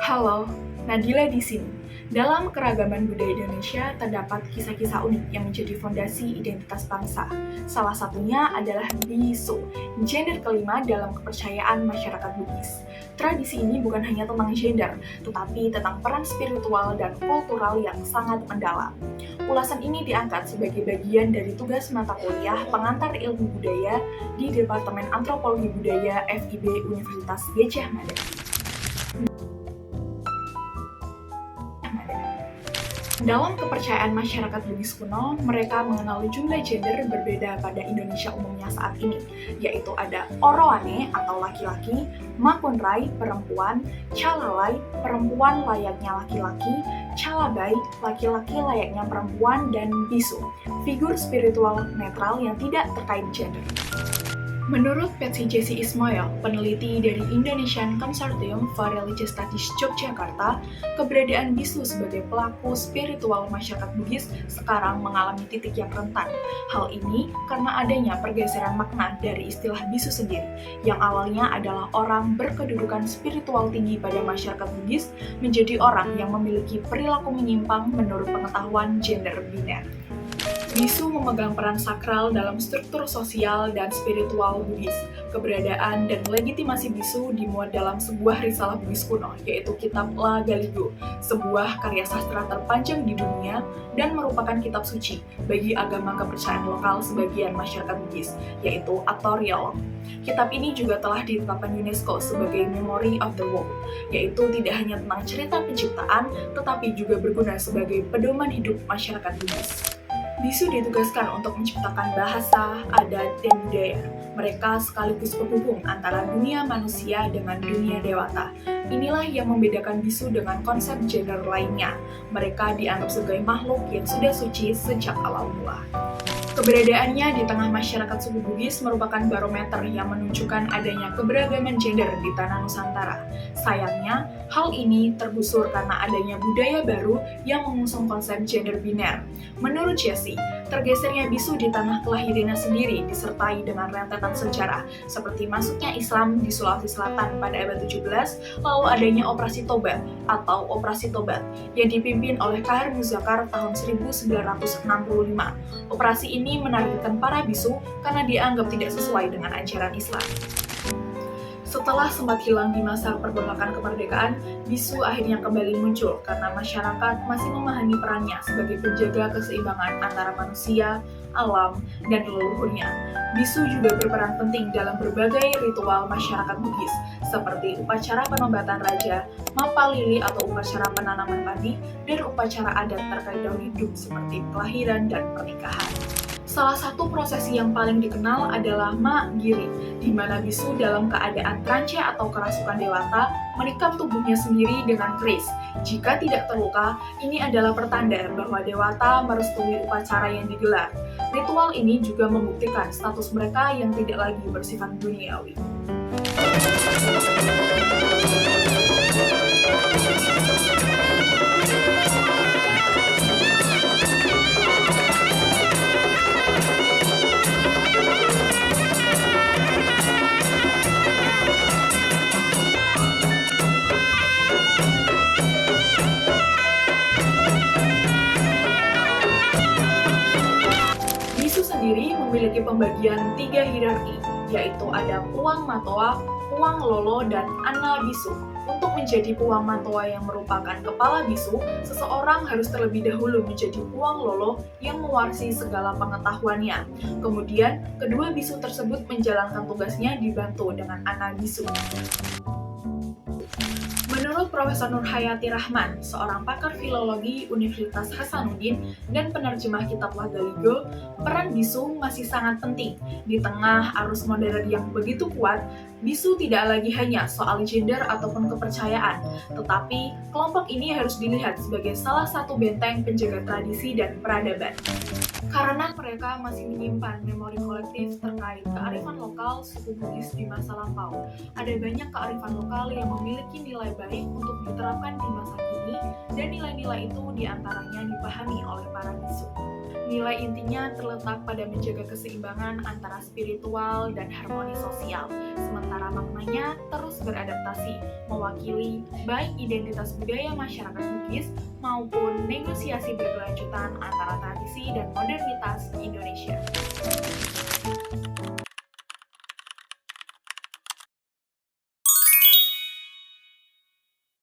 Halo, Nabila di sini. Dalam keragaman budaya Indonesia terdapat kisah-kisah unik yang menjadi fondasi identitas bangsa. Salah satunya adalah bisu, gender kelima dalam kepercayaan masyarakat Bugis. Tradisi ini bukan hanya tentang gender, tetapi tentang peran spiritual dan kultural yang sangat mendalam. Ulasan ini diangkat sebagai bagian dari tugas mata kuliah pengantar ilmu budaya di Departemen Antropologi Budaya FIB Universitas Gadjah Mada. Dalam kepercayaan masyarakat Bugis kuno, mereka mengenal jumlah gender berbeda pada Indonesia umumnya saat ini, yaitu ada oroane atau laki-laki, makunrai perempuan, calalai perempuan layaknya laki-laki, calabai laki-laki layaknya perempuan, dan bisu figur spiritual netral yang tidak terkait gender. Menurut Patsy Jessie Ismail, peneliti dari Indonesian Consortium for Religious Studies Yogyakarta, keberadaan bisu sebagai pelaku spiritual masyarakat Bugis sekarang mengalami titik yang rentan. Hal ini karena adanya pergeseran makna dari istilah bisu sendiri, yang awalnya adalah orang berkedudukan spiritual tinggi pada masyarakat Bugis menjadi orang yang memiliki perilaku menyimpang menurut pengetahuan gender biner. Bisu memegang peran sakral dalam struktur sosial dan spiritual Bugis. Keberadaan dan legitimasi bisu dimuat dalam sebuah risalah Bugis kuno, yaitu Kitab La Galigo, sebuah karya sastra terpanjang di dunia dan merupakan kitab suci bagi agama kepercayaan lokal sebagian masyarakat Bugis, yaitu Atorial. Kitab ini juga telah ditetapkan UNESCO sebagai Memory of the World, yaitu tidak hanya tentang cerita penciptaan, tetapi juga berguna sebagai pedoman hidup masyarakat Bugis. Bisu ditugaskan untuk menciptakan bahasa, adat, dan budaya. Mereka sekaligus penghubung antara dunia manusia dengan dunia dewata. Inilah yang membedakan bisu dengan konsep gender lainnya. Mereka dianggap sebagai makhluk yang sudah suci sejak awal mula. Keberadaannya di tengah masyarakat suku Bugis merupakan barometer yang menunjukkan adanya keberagaman gender di tanah Nusantara. Sayangnya, hal ini tergusur karena adanya budaya baru yang mengusung konsep gender biner. Menurut Jessie, tergesernya bisu di tanah kelahirannya sendiri disertai dengan rentetan sejarah, seperti masuknya Islam di Sulawesi Selatan pada abad 17, lalu adanya Operasi Tobat atau Operasi Tobat yang dipimpin oleh Kahar Muzakar tahun 1965. Operasi ini menargetkan para bisu karena dianggap tidak sesuai dengan ajaran Islam. Setelah sempat hilang di masa pergolakan kemerdekaan, bisu akhirnya kembali muncul karena masyarakat masih memahami perannya sebagai penjaga keseimbangan antara manusia, alam, dan leluhurnya. Bisu juga berperan penting dalam berbagai ritual masyarakat Bugis, seperti upacara penobatan raja, mapalili atau upacara penanaman padi, dan upacara adat terkait daun hidup seperti kelahiran dan pernikahan. Salah satu prosesi yang paling dikenal adalah Ma Giri, di mana bisu dalam keadaan trance atau kerasukan dewata menikam tubuhnya sendiri dengan keris. Jika tidak terluka, ini adalah pertanda bahwa dewata merestui upacara yang digelar. Ritual ini juga membuktikan status mereka yang tidak lagi bersifat duniawi. Bisu sendiri memiliki pembagian 3 hierarki, yaitu ada Puang Matoa, Puang Lolo, dan Ana Bisu. Untuk menjadi Puang Matoa yang merupakan kepala bisu, seseorang harus terlebih dahulu menjadi Puang Lolo yang mewarisi segala pengetahuannya. Kemudian, kedua bisu tersebut menjalankan tugasnya dibantu dengan Ana Bisu. Menurut Profesor Nurhayati Rahman, seorang pakar filologi Universitas Hasanuddin dan penerjemah kitab La Galigo, peran bisu masih sangat penting. Di tengah arus modern yang begitu kuat, bisu tidak lagi hanya soal gender ataupun kepercayaan, tetapi kelompok ini harus dilihat sebagai salah satu benteng penjaga tradisi dan peradaban. Karena mereka masih menyimpan memori kolektif terkait kearifan lokal suku Bugis di masa lampau. Ada banyak kearifan lokal yang memiliki nilai baik untuk diterapkan di masa kini, dan nilai-nilai itu diantaranya dipahami oleh para bisu. Nilai intinya terletak pada menjaga keseimbangan antara spiritual dan harmoni sosial, sementara maknanya terus beradaptasi, mewakili baik identitas budaya masyarakat Bugis maupun negosiasi berkelanjutan antara tradisi dan modernitas